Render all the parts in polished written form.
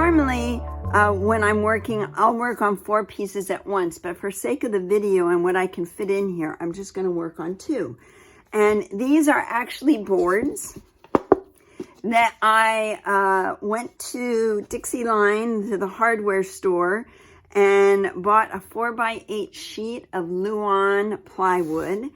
normally, when I'm working, I'll work on 4 pieces at once, but for sake of the video and what I can fit in here, I'm just going to work on 2. And these are actually boards that I went to Dixieline, to the hardware store, and bought a 4x8 sheet of Luan plywood.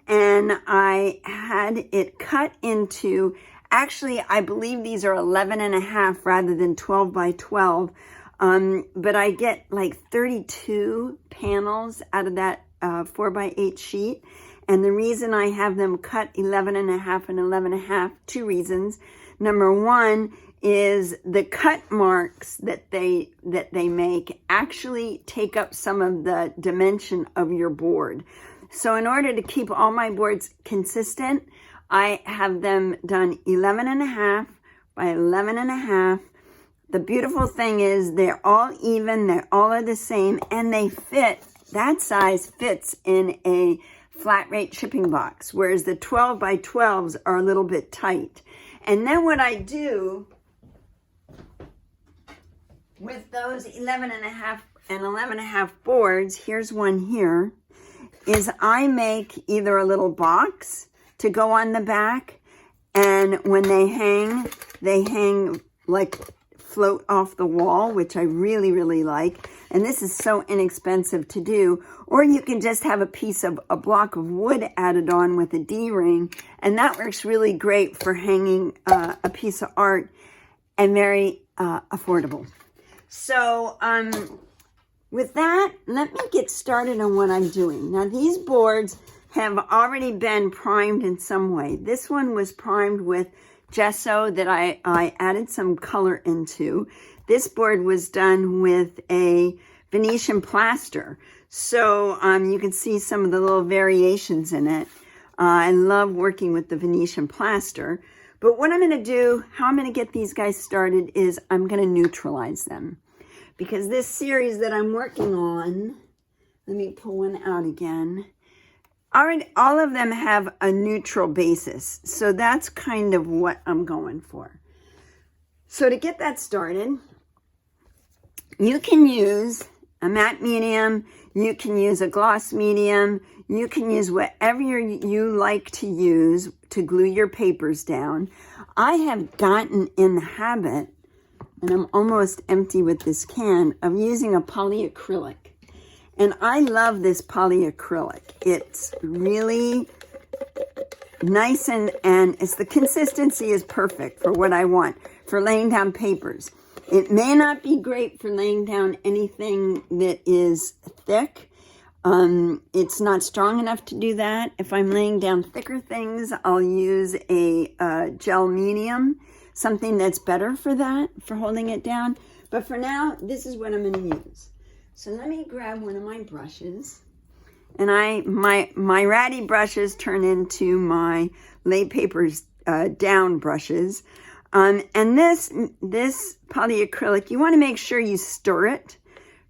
And I had it cut into, actually, I believe these are 11.5 rather than 12 by 12. But I get like 32 panels out of that 4x8 sheet. And the reason I have them cut 11.5 and 11.5, 2 reasons. Number 1 is the cut marks that they make actually take up some of the dimension of your board. So in order to keep all my boards consistent, I have them done 11.5 by 11.5. The beautiful thing is they're all even, they all are the same, and they fit, that size fits in a flat rate shipping box, whereas the 12 by 12s are a little bit tight. And then what I do with those 11.5 and 11.5 boards, here's one here, is I make either a little box to go on the back, and when they hang like float off the wall, which I really, really like. And this is so inexpensive to do. Or you can just have a block of wood added on with a D-ring, and that works really great for hanging a piece of art, and very affordable. So with that, let me get started on what I'm doing. Now these boards have already been primed in some way. This one was primed with gesso that I added some color into. This board was done with a Venetian plaster. So you can see some of the little variations in it. I love working with the Venetian plaster. But what I'm going to do, how I'm going to get these guys started is I'm going to neutralize them. Because this series that I'm working on, let me pull one out again. All of them have a neutral basis. So that's kind of what I'm going for. So to get that started, you can use a matte medium, you can use a gloss medium, you can use whatever you like to use to glue your papers down. I have gotten in the habit, and I'm almost empty with this can, of using a polyacrylic. And I love this polyacrylic. It's really nice and it's the consistency is perfect for what I want, for laying down papers. It may not be great for laying down anything that is thick. It's not strong enough to do that. If I'm laying down thicker things, I'll use a gel medium, something that's better for that, for holding it down. But for now, this is what I'm going to use. So let me grab one of my brushes. And my ratty brushes turn into my lay papers down brushes. And this polyacrylic, you want to make sure you stir it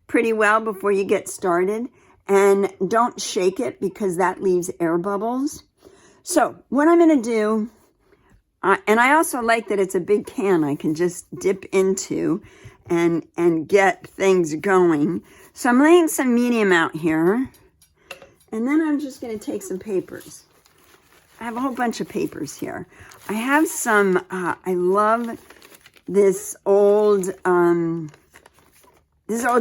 pretty well before you get started. And don't shake it because that leaves air bubbles. So what I'm going to do, and I also like that it's a big can I can just dip into and get things going. So I'm laying some medium out here. And then I'm just going to take some papers. I have a whole bunch of papers here. I have some, I love this old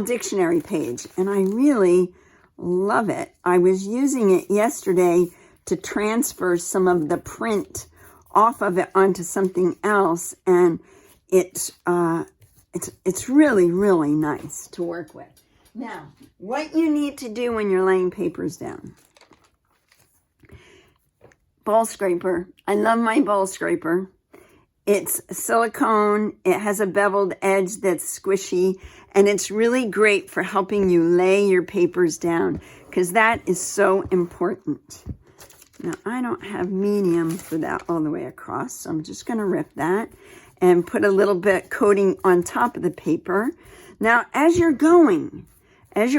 dictionary page, and I really love it. I was using it yesterday to transfer some of the print off of it onto something else, and it's really, really nice to work with. Now, what you need to do when you're laying papers down. Bowl scraper. I love my bowl scraper. It's silicone. It has a beveled edge that's squishy. And it's really great for helping you lay your papers down, because that is so important. Now, I don't have medium for that all the way across, so I'm just going to rip that and put a little bit coating on top of the paper. Now, as you're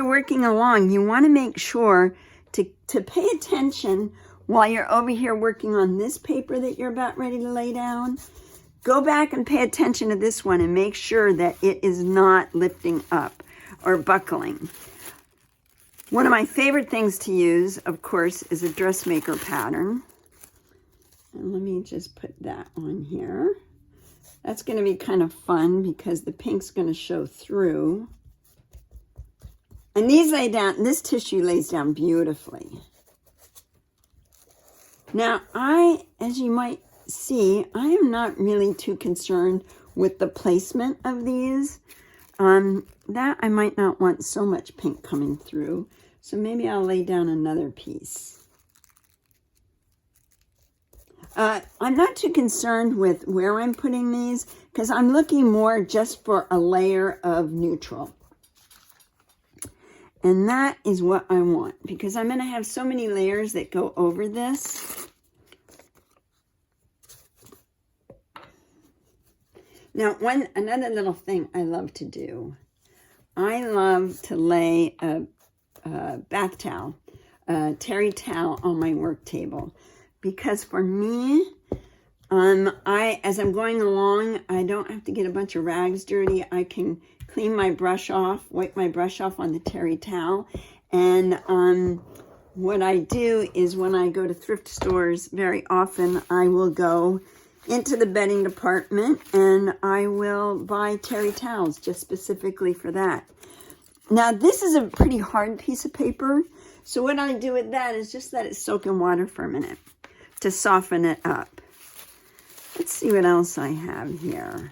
working along, you want to make sure to pay attention while you're over here working on this paper that you're about ready to lay down. go back and pay attention to this one and make sure that it is not lifting up or buckling. One of my favorite things to use, of course, is a dressmaker pattern. And let me just put that on here. That's going to be kind of fun because the pink's going to show through. And these lay down, this tissue lays down beautifully. Now, as you might see, I am not really too concerned with the placement of these. That I might not want so much pink coming through. So maybe I'll lay down another piece. I'm not too concerned with where I'm putting these because I'm looking more just for a layer of neutral. And that is what I want because I'm going to have so many layers that go over this. Now, another little thing I love to do, I love to lay a bath towel, terry towel on my work table. Because for me, as I'm going along, I don't have to get a bunch of rags dirty. I can clean my brush off, wipe my brush off on the terry towel. And what I do is when I go to thrift stores, very often I will go into the bedding department and I will buy terry towels just specifically for that. Now, this is a pretty hard piece of paper. So what I do with that is just let it soak in water for a minute to soften it up. Let's see what else I have here.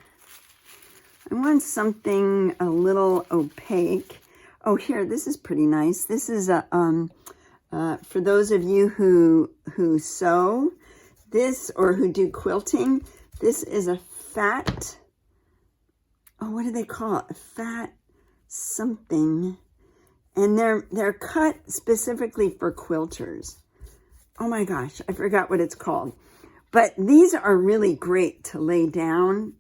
I want something a little opaque. Oh, here, this is pretty nice. This is a for those of you who sew this or who do quilting, this is a fat, oh, what do they call it? A fat something. And they're cut specifically for quilters. Oh my gosh, I forgot what it's called. But these are really great to lay down.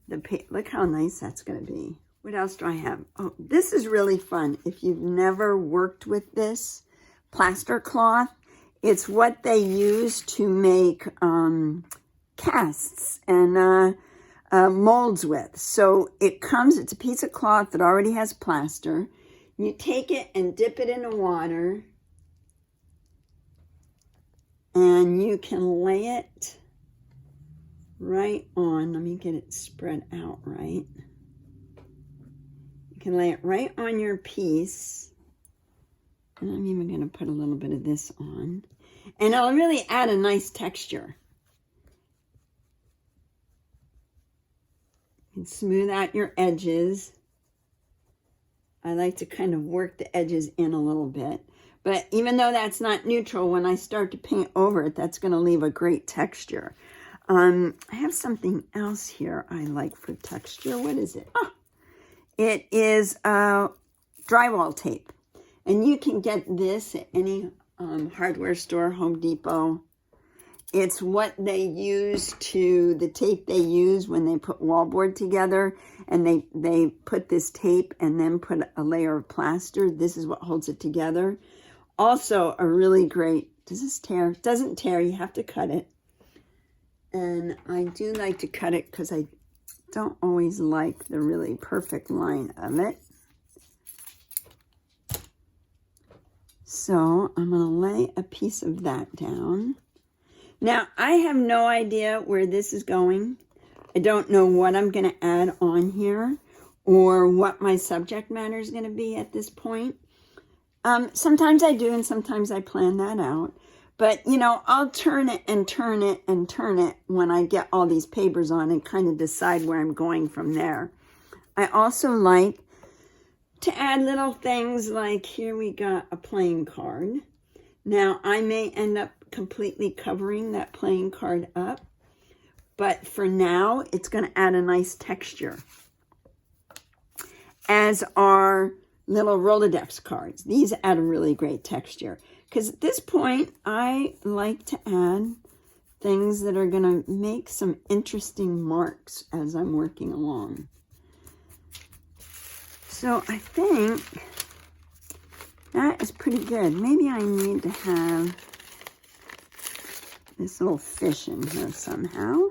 Look how nice that's going to be. What else do I have? Oh, this is really fun. If you've never worked with this plaster cloth, it's what they use to make casts and molds with. So it's a piece of cloth that already has plaster. You take it and dip it in the water. And you can lay it right on. Let me get it spread out right. You can lay it right on your piece. And I'm even going to put a little bit of this on. And it'll really add a nice texture. You can smooth out your edges. I like to kind of work the edges in a little bit. But even though that's not neutral, when I start to paint over it, that's going to leave a great texture. I have something else here I like for texture. What is it? Oh, it is drywall tape. And you can get this at any hardware store, Home Depot. It's what they use the tape they use when they put wallboard together. And they put this tape and then put a layer of plaster. This is what holds it together. Also a really great, does this tear? It doesn't tear, you have to cut it. And I do like to cut it because I don't always like the really perfect line of it. So I'm going to lay a piece of that down. Now, I have no idea where this is going. I don't know what I'm going to add on here or what my subject matter is going to be at this point. Sometimes I do and sometimes I plan that out. But, you know, I'll turn it and turn it and turn it when I get all these papers on and kind of decide where I'm going from there. I also like to add little things like here we got a playing card. Now, I may end up completely covering that playing card up. But for now, it's going to add a nice texture. As are little Rolodex cards. These add a really great texture. Because at this point, I like to add things that are going to make some interesting marks as I'm working along. So I think that is pretty good. Maybe I need to have this little fish in here somehow.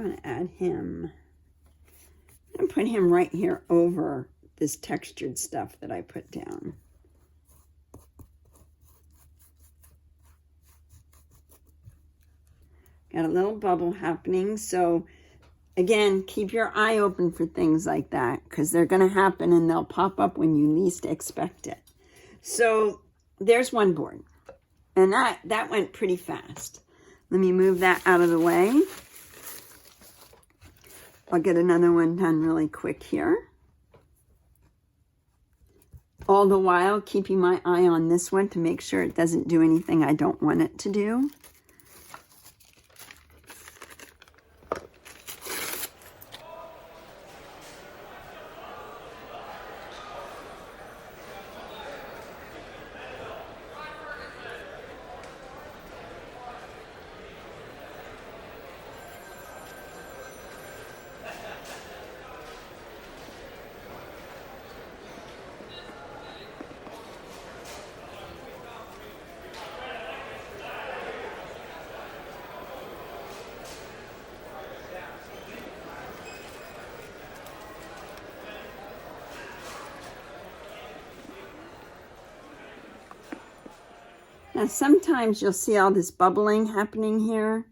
I'm going to add him. I'm going to put him right here over this textured stuff that I put down. Got a little bubble happening. So again, keep your eye open for things like that because they're going to happen and they'll pop up when you least expect it. So there's one board. And that went pretty fast. Let me move that out of the way. I'll get another one done really quick here. All the while, keeping my eye on this one to make sure it doesn't do anything I don't want it to do. Now, sometimes you'll see all this bubbling happening here.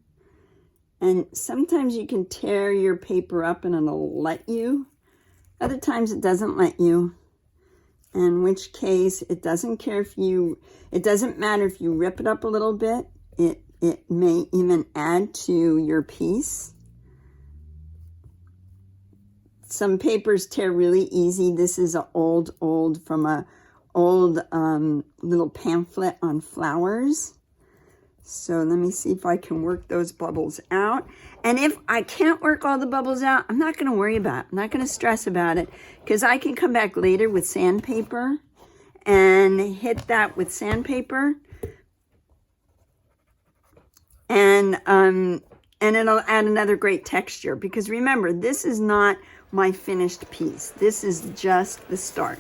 And sometimes you can tear your paper up and it'll let you. Other times it doesn't let you. In which case, it doesn't matter if you rip it up a little bit. It may even add to your piece. Some papers tear really easy. This is an old from a old little pamphlet on flowers. So let me see if I can work those bubbles out. And if I can't work all the bubbles out, I'm not going to worry about it. I'm not going to stress about it because I can come back later with sandpaper and hit that with sandpaper. And it'll add another great texture because remember, this is not my finished piece. This is just the start.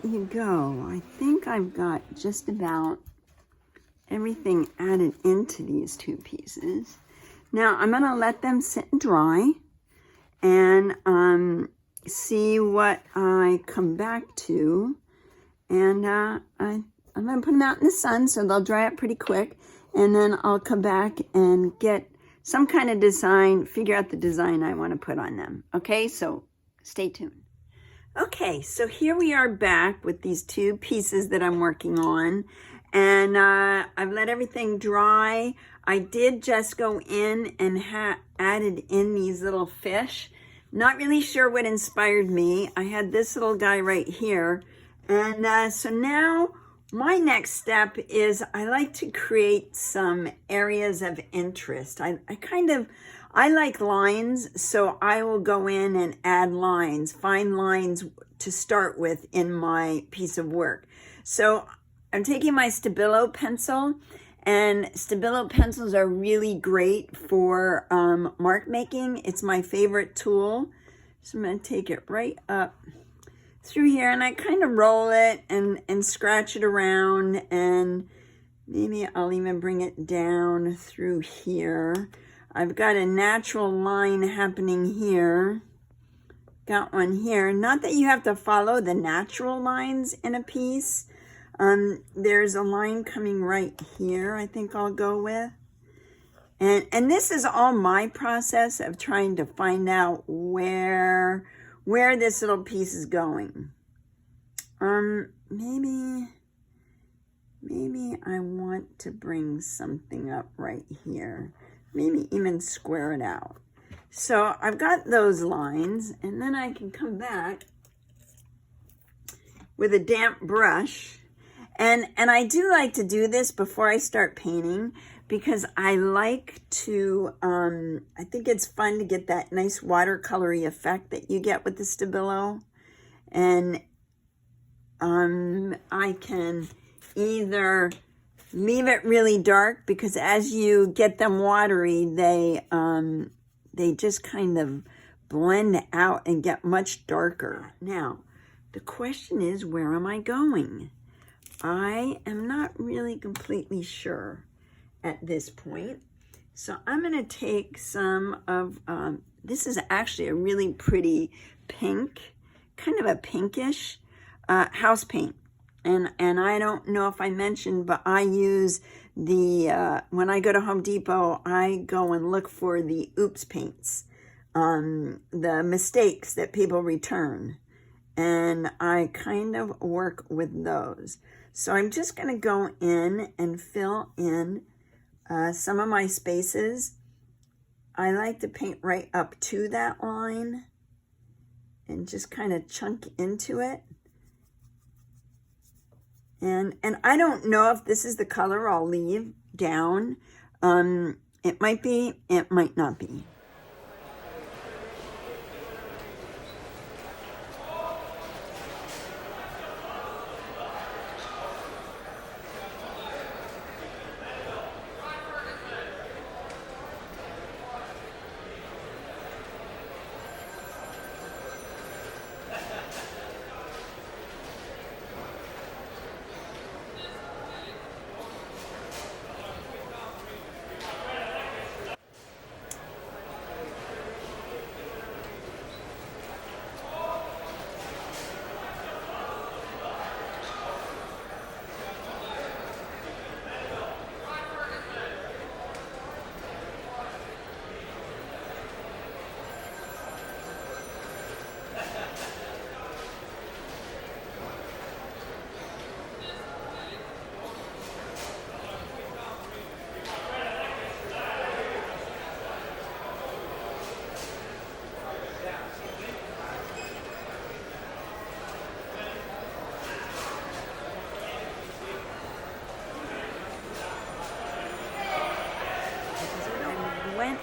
You go. I think I've got just about everything added into these two pieces. Now I'm going to let them sit and dry and see what I come back to. And I'm going to put them out in the sun so they'll dry up pretty quick. And then I'll come back and get some kind of design, figure out the design I want to put on them. Okay, so stay tuned. Okay, so here we are back with these two pieces that I'm working on, and I've let everything dry. I did just go in and added in these little fish. Not really sure what inspired me. I had this little guy right here, and so now my next step is I like to create some areas of interest. I like lines, so I will go in and add lines, find lines to start with in my piece of work. So I'm taking my Stabilo pencil, and Stabilo pencils are really great for mark making. It's my favorite tool. So I'm going to take it right up through here, and I kind of roll it and scratch it around, and maybe I'll even bring it down through here. I've got a natural line happening here. Got one here. Not that you have to follow the natural lines in a piece. There's a line coming right here I think I'll go with. And this is all my process of trying to find out where this little piece is going. Maybe I want to bring something up right here. Maybe even square it out. So I've got those lines, and then I can come back with a damp brush. And I do like to do this before I start painting, because I like to, I think it's fun to get that nice watercolory effect that you get with the Stabilo. And I can either leave it really dark, because as you get them watery, they just kind of blend out and get much darker. Now, the question is, where am I going? I am not really completely sure at this point. So I'm going to take some of, this is actually a really pretty pink, kind of a pinkish house paint. And I don't know if I mentioned, but I use the, when I go to Home Depot, I go and look for the oops paints, the mistakes that people return. And I kind of work with those. So I'm just going to go in and fill in some of my spaces. I like to paint right up to that line and just kind of chunk into it. And I don't know if this is the color I'll leave down. It might be, it might not be.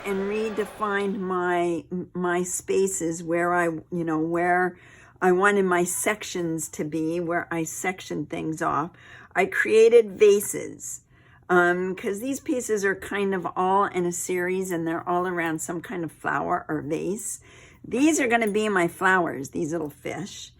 And redefined my spaces where I wanted my sections to be, where I section things off. I created vases because these pieces are kind of all in a series, and they're all around some kind of flower or vase. These are going to be my flowers, these little fish.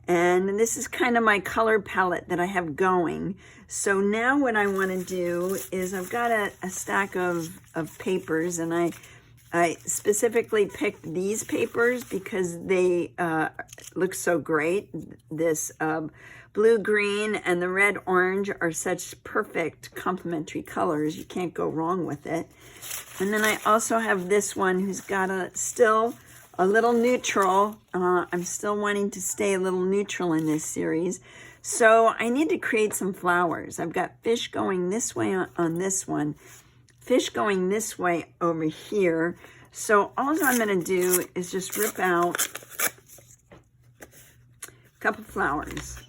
And this is kind of my color palette that I have going. So now what I want to do is I've got a stack of papers, and I specifically picked these papers because they look so great. This blue, green, and the red, orange are such perfect complementary colors. You can't go wrong with it. And then I also have this one who's got still a little neutral. I'm still wanting to stay a little neutral in this series. So I need to create some flowers. I've got fish going this way on this one, fish going this way over here. So all I'm going to do is just rip out a couple flowers.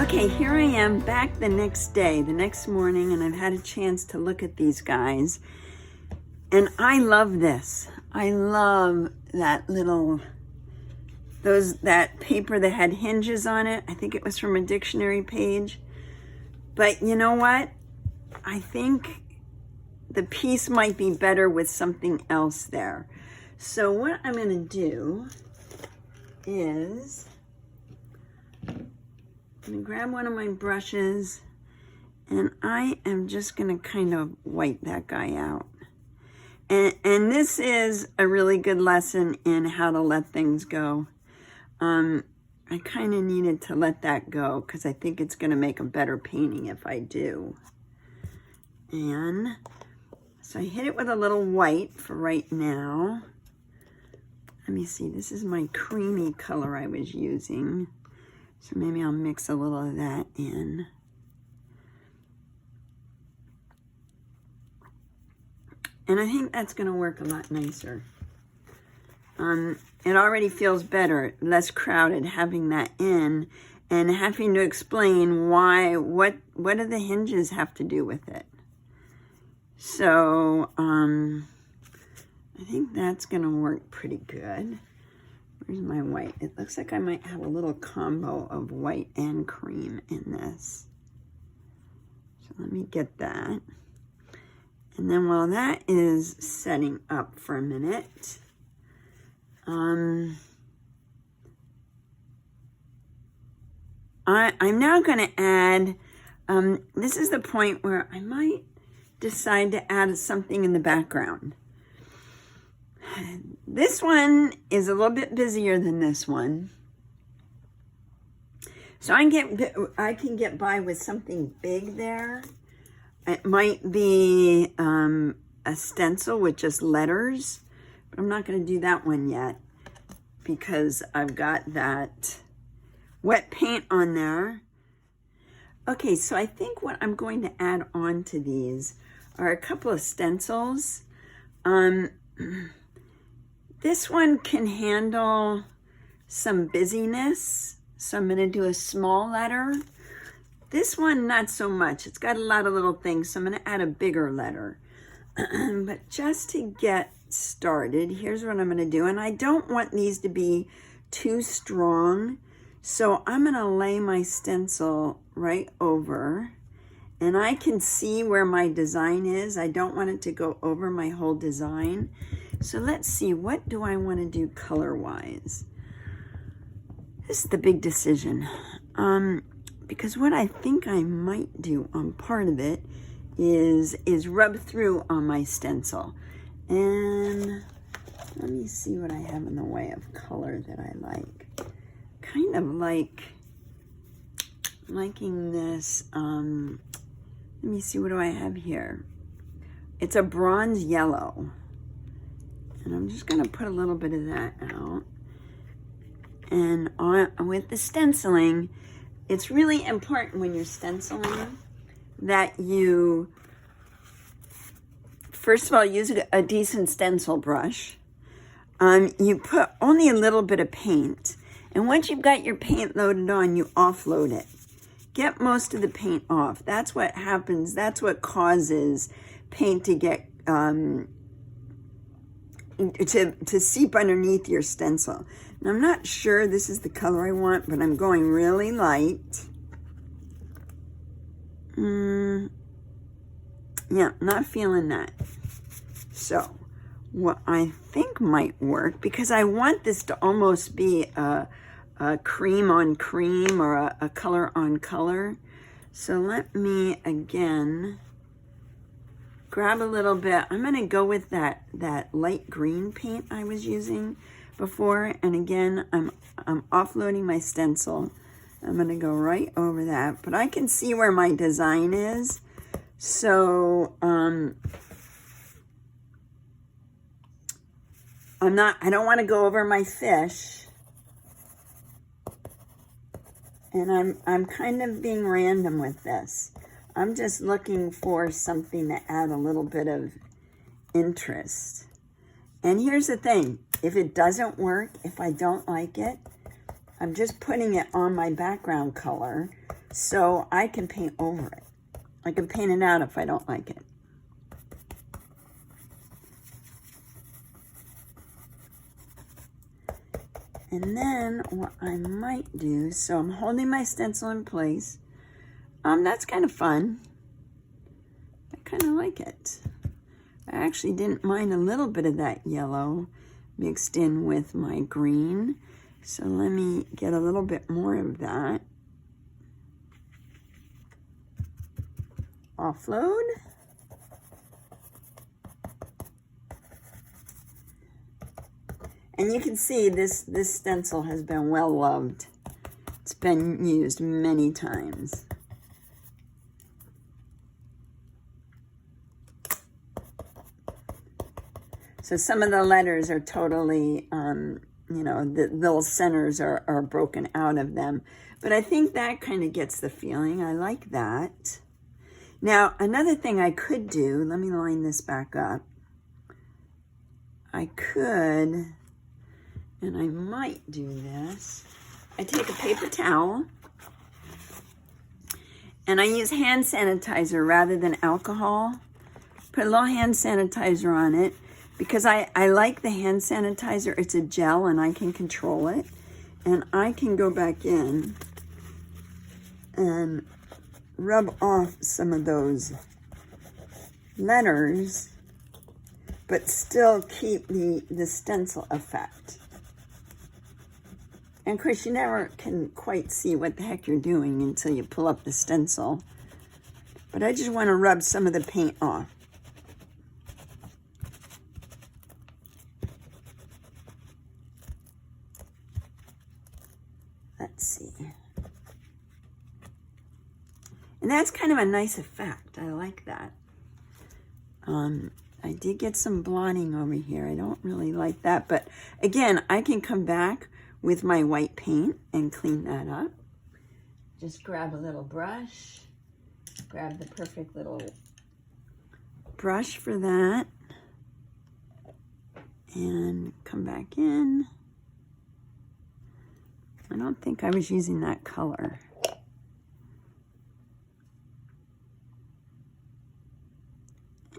Okay, here I am back the next day, the next morning, and I've had a chance to look at these guys. And I love this. I love that little, that paper that had hinges on it. I think it was from a dictionary page. But you know what? I think the piece might be better with something else there. So what I'm going to do is I'm going to grab one of my brushes, and I am just going to kind of white that guy out. And this is a really good lesson in how to let things go. I kind of needed to let that go because I think it's going to make a better painting if I do. And so I hit it with a little white for right now. Let me see, this is my creamy color I was using. So maybe I'll mix a little of that in. And I think that's going to work a lot nicer. It already feels better, less crowded having that in and having to explain why, what do the hinges have to do with it? So, I think that's going to work pretty good. Where's my white? It looks like I might have a little combo of white and cream in this. So let me get that. And then while that is setting up for a minute, I'm now going to add, this is the point where I might decide to add something in the background. This one is a little bit busier than this one. So I can get by with something big there. It might be a stencil with just letters, but I'm not going to do that one yet because I've got that wet paint on there. Okay, so I think what I'm going to add on to these are a couple of stencils. This one can handle some busyness, so I'm going to do a small letter. This one, not so much. It's got a lot of little things, so I'm going to add a bigger letter. But just to get started, here's what I'm going to do. And I don't want these to be too strong, so I'm going to lay my stencil right over. And I can see where my design is. I don't want it to go over my whole design. So let's see, what do I want to do color-wise? This is the big decision. Because what I think I might do on part of it is rub through on my stencil. And let me see what I have in the way of color that I like. Kind of liking this, let me see, what do I have here? It's a bronze yellow. And I'm just gonna put a little bit of that out. And with the stenciling, it's really important when you're stenciling that you, first of all, use a decent stencil brush. You put only a little bit of paint. And once you've got your paint loaded on, you offload it. Get most of the paint off. That's what happens. That's what causes paint to get, to seep underneath your stencil. And I'm not sure this is the color I want, but I'm going really light. Yeah, not feeling that. So what I think might work, because I want this to almost be a cream on cream or a color on color. So let me again grab a little bit. I'm going to go with that light green paint I was using before. And again, I'm offloading my stencil. I'm going to go right over that. But I can see where my design is. So I don't want to go over my fish. And I'm kind of being random with this. I'm just looking for something to add a little bit of interest. And here's the thing. If it doesn't work, if I don't like it, I'm just putting it on my background color. so I can paint over it. I can paint it out if I don't like it. And then what I might do, so I'm holding my stencil in place. That's kind of fun. I kind of like it. I actually didn't mind a little bit of that yellow mixed in with my green. So let me get a little bit more of that. Offload. And you can see this stencil has been well loved. It's been used many times. So some of the letters are totally, you know, the little centers are broken out of them. But I think that kind of gets the feeling. I like that. Now, another thing I could do, let me line this back up. I could, and I might do this. I take a paper towel and I use hand sanitizer rather than alcohol. Put a little hand sanitizer on it because I like the hand sanitizer. It's a gel and I can control it. And I can go back in and rub off some of those letters, but still keep the stencil effect. And of course, you never can quite see what the heck you're doing until you pull up the stencil. But I just want to rub some of the paint off. Let's see. And that's kind of a nice effect. I like that. I did get some blotting over here. I don't really like that. But again, I can come back with my white paint and clean that up. Just grab a little brush. Grab the perfect little brush for that. And come back in. I don't think I was using that color.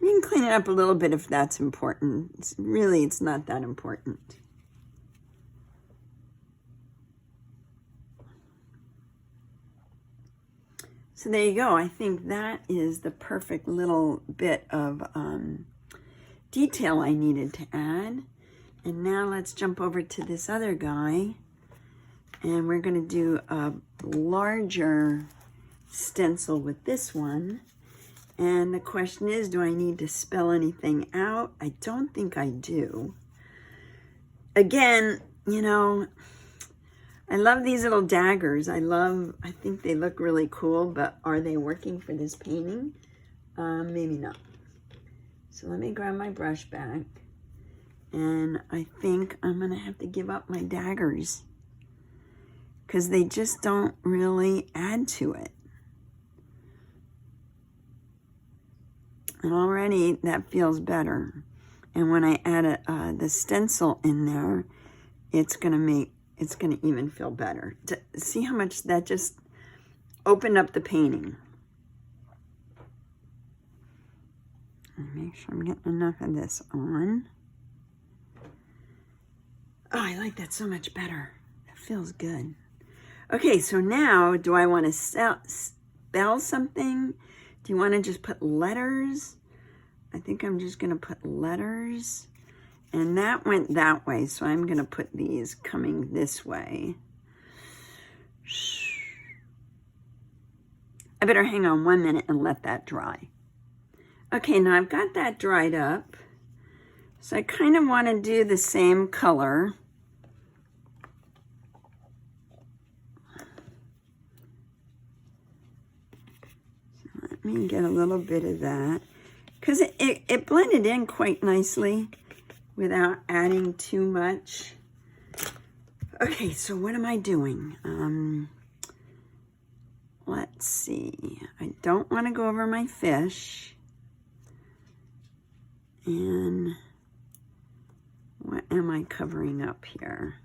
You can clean it up a little bit if that's important. It's not that important. So there you go. I think that is the perfect little bit of detail I needed to add. And now let's jump over to this other guy. And we're going to do a larger stencil with this one. And the question is, do I need to spell anything out? I don't think I do. Again, you know, I love these little daggers. I think they look really cool, but are they working for this painting? Maybe not. So let me grab my brush back. And I think I'm going to have to give up my daggers because they just don't really add to it. And already that feels better. And when I add the stencil in there, it's gonna even feel better. See how much that just opened up the painting. Make sure I'm getting enough of this on. Oh, I like that so much better. It feels good. Okay, so now do I want to spell something? Do you want to just put letters? I think I'm just going to put letters. And that went that way, so I'm going to put these coming this way. I better hang on 1 minute and let that dry. Okay, now I've got that dried up. So I kind of want to do the same color. Let me get a little bit of that. Because it blended in quite nicely without adding too much. Okay, so what am I doing? Let's see. I don't want to go over my fish. And what am I covering up here?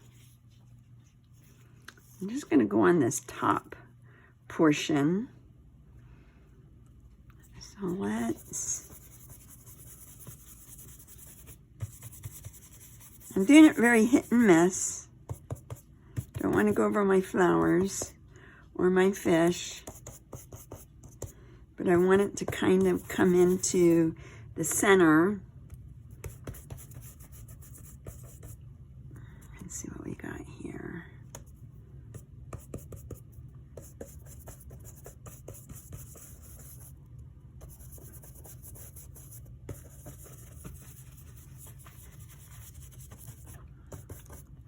I'm just going to go on this top portion. So I'm doing it very hit and miss. Don't want to go over my flowers or my fish, but I want it to kind of come into the center. Let's see what we got here.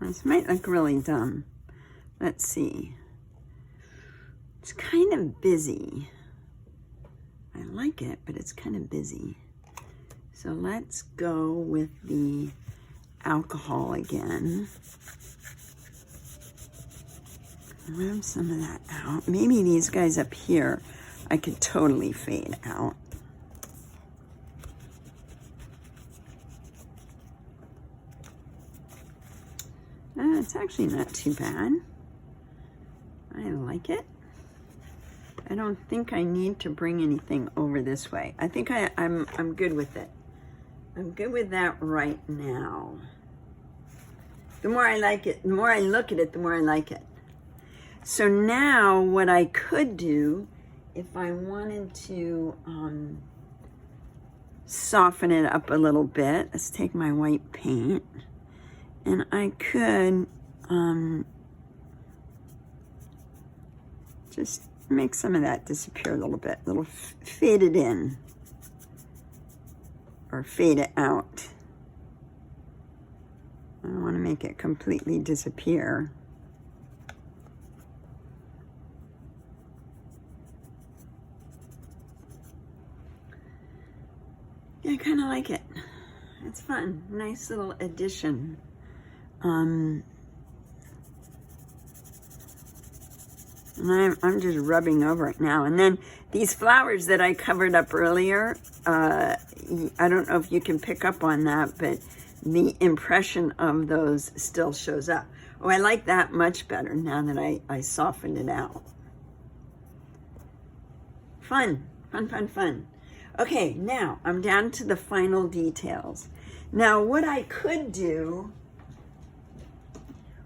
This might look really dumb. Let's see. It's kind of busy. I like it, but it's kind of busy. So let's go with the alcohol again. Rub some of that out. Maybe these guys up here I could totally fade out. It's actually not too bad. I like it. I don't think I need to bring anything over this way. I think I'm good with it. I'm good with that right now. The more I like it, the more I look at it, the more I like it. So now what I could do, if I wanted to soften it up a little bit, let's take my white paint, and I could just make some of that disappear a little bit, fade it in or fade it out. I don't want to make it completely disappear. Yeah, I kind of like it. It's fun. Nice little addition. And I'm just rubbing over it now. And then these flowers that I covered up earlier, I don't know if you can pick up on that, but the impression of those still shows up. Oh, I like that much better now that I softened it out. Fun, fun, fun, fun. Okay, now I'm down to the final details. Now what I could do,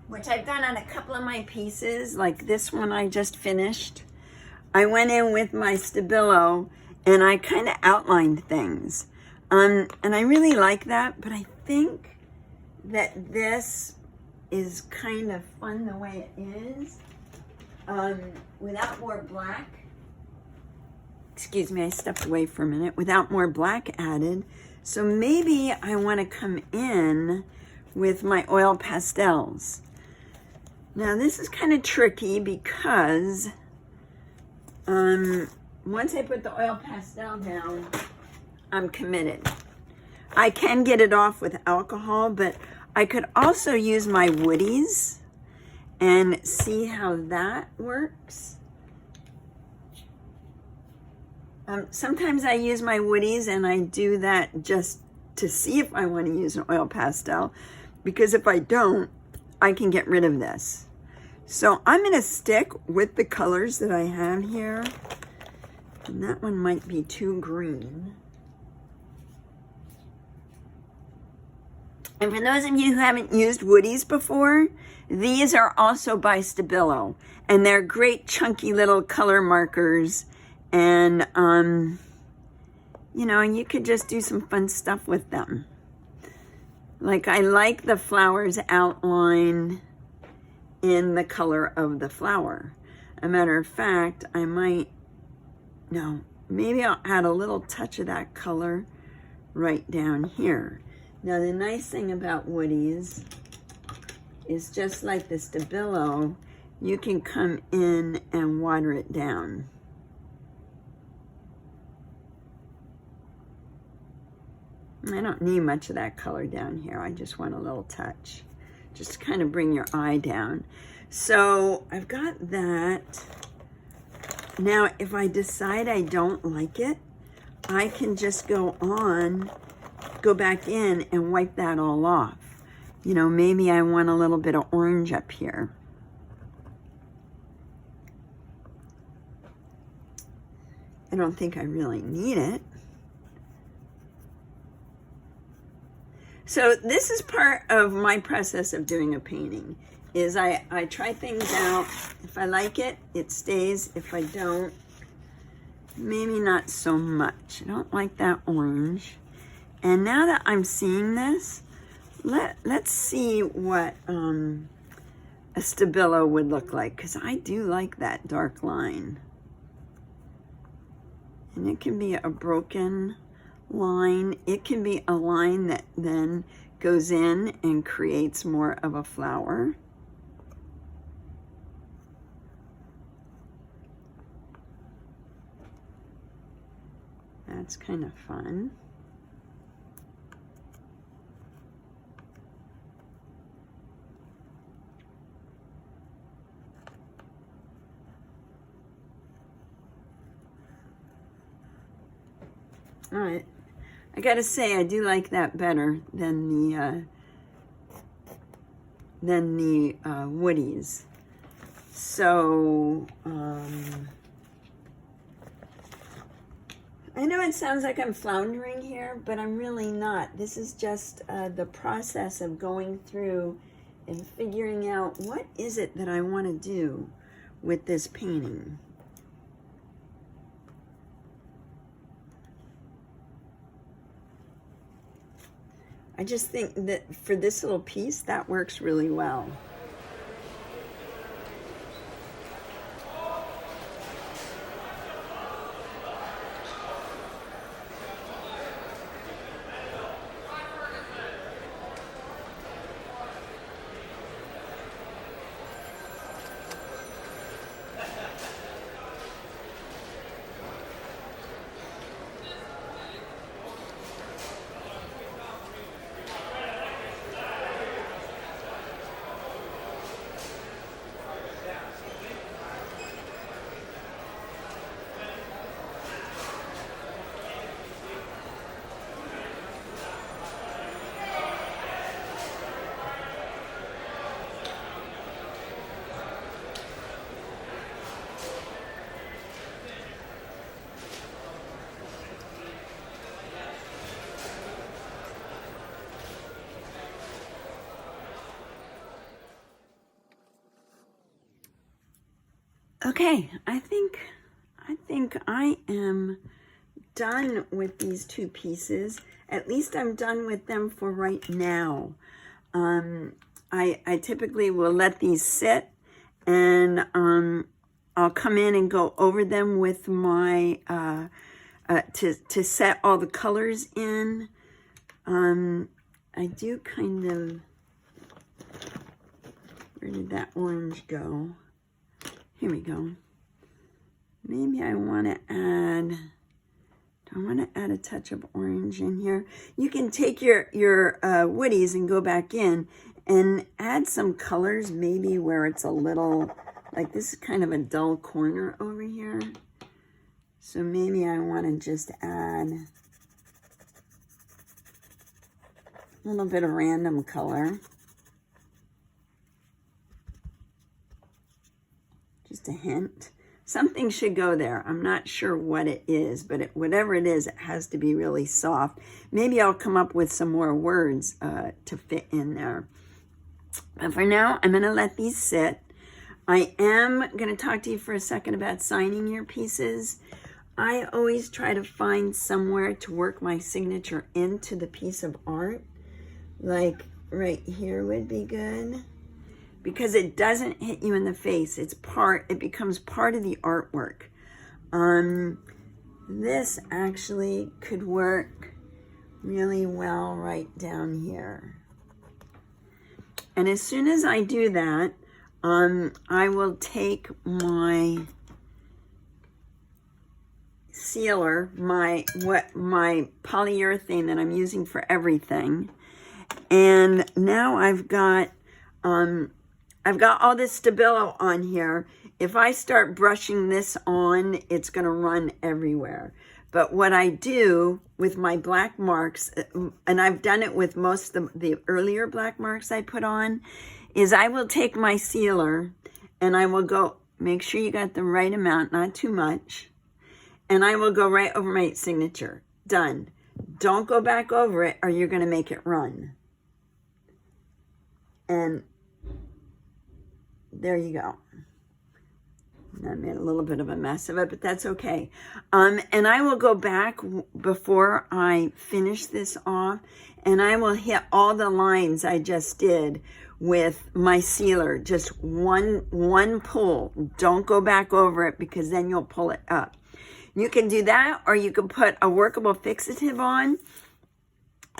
which I've done on a couple of my pieces, like this one I just finished, I went in with my Stabilo and I kind of outlined things. And I really like that, but I think that this is kind of fun the way it is, without more black. Excuse me, I stepped away for a minute. Without more black added. So maybe I want to come in with my oil pastels. Now this is kind of tricky because once I put the oil pastel down, I'm committed. I can get it off with alcohol, but I could also use my woodies and see how that works. Sometimes I use my woodies and I do that just to see if I want to use an oil pastel, because if I don't, I can get rid of this. So I'm going to stick with the colors that I have here. And that one might be too green. And for those of you who haven't used woodies before, these are also by Stabilo. And they're great chunky little color markers. And, you know, you could just do some fun stuff with them. Like, I like the flowers outline in the color of the flower. A matter of fact, maybe I'll add a little touch of that color right down here. Now, the nice thing about woodies is just like the Stabilo, you can come in and water it down. I don't need much of that color down here. I just want a little touch, just to kind of bring your eye down. So I've got that. Now, if I decide I don't like it, I can just go back in and wipe that all off. You know, maybe I want a little bit of orange up here. I don't think I really need it. So this is part of my process of doing a painting, is I try things out. If I like it, it stays. If I don't, maybe not so much. I don't like that orange. And now that I'm seeing this, let's see what a Stabilo would look like, because I do like that dark line. And it can be a broken line. It can be a line that then goes in and creates more of a flower. That's kind of fun. All right, I gotta say I do like that better than the woodies. So I know it sounds like I'm floundering here, but I'm really not. This is just the process of going through and figuring out what is it that I want to do with this painting. I just think that for this little piece, that works really well. Okay, I think I am done with these two pieces. At least I'm done with them for right now. I typically will let these sit, and I'll come in and go over them with my to set all the colors in. I do kind of, where did that orange go? Here we go. Maybe I want to add, do I want to add a touch of orange in here? You can take your woodies and go back in and add some colors, maybe where it's a little, like this is kind of a dull corner over here. So maybe I want to just add a little bit of random color. Just a hint. Something should go there. I'm not sure what it is, but whatever it is, it has to be really soft. Maybe I'll come up with some more words to fit in there. But for now, I'm going to let these sit. I am going to talk to you for a second about signing your pieces. I always try to find somewhere to work my signature into the piece of art. Like right here would be good, because it doesn't hit you in the face. It becomes part of the artwork. This actually could work really well right down here. And as soon as I do that, I will take my sealer, my polyurethane that I'm using for everything. And now I've got all this Stabilo on here. If I start brushing this on, it's going to run everywhere. But what I do with my black marks, and I've done it with most of the earlier black marks I put on, is I will take my sealer and I will go, make sure you got the right amount, not too much. and I will go right over my signature. Done. Don't go back over it or you're going to make it run. And there you go. I made a little bit of a mess of it, but that's okay. And I will go back before I finish this off, and I will hit all the lines I just did with my sealer. Just one pull. Don't go back over it because then you'll pull it up. You can do that, or you can put a workable fixative on.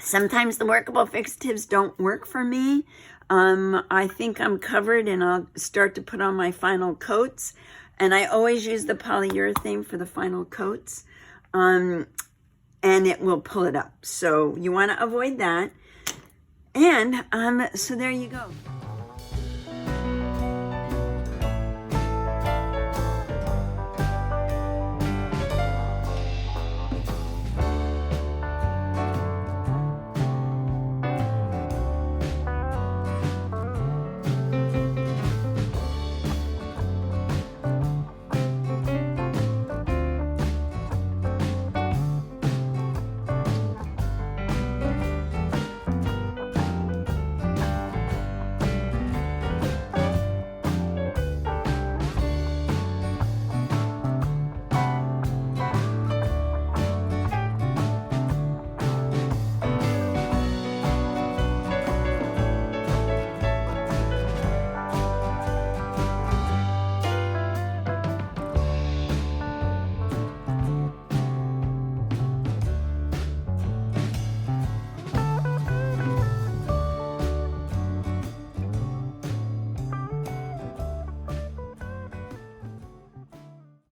Sometimes the workable fixatives don't work for me. I think I'm covered, and I'll start to put on my final coats. And I always use the polyurethane for the final coats. And it will pull it up. So you want to avoid that. And so there you go.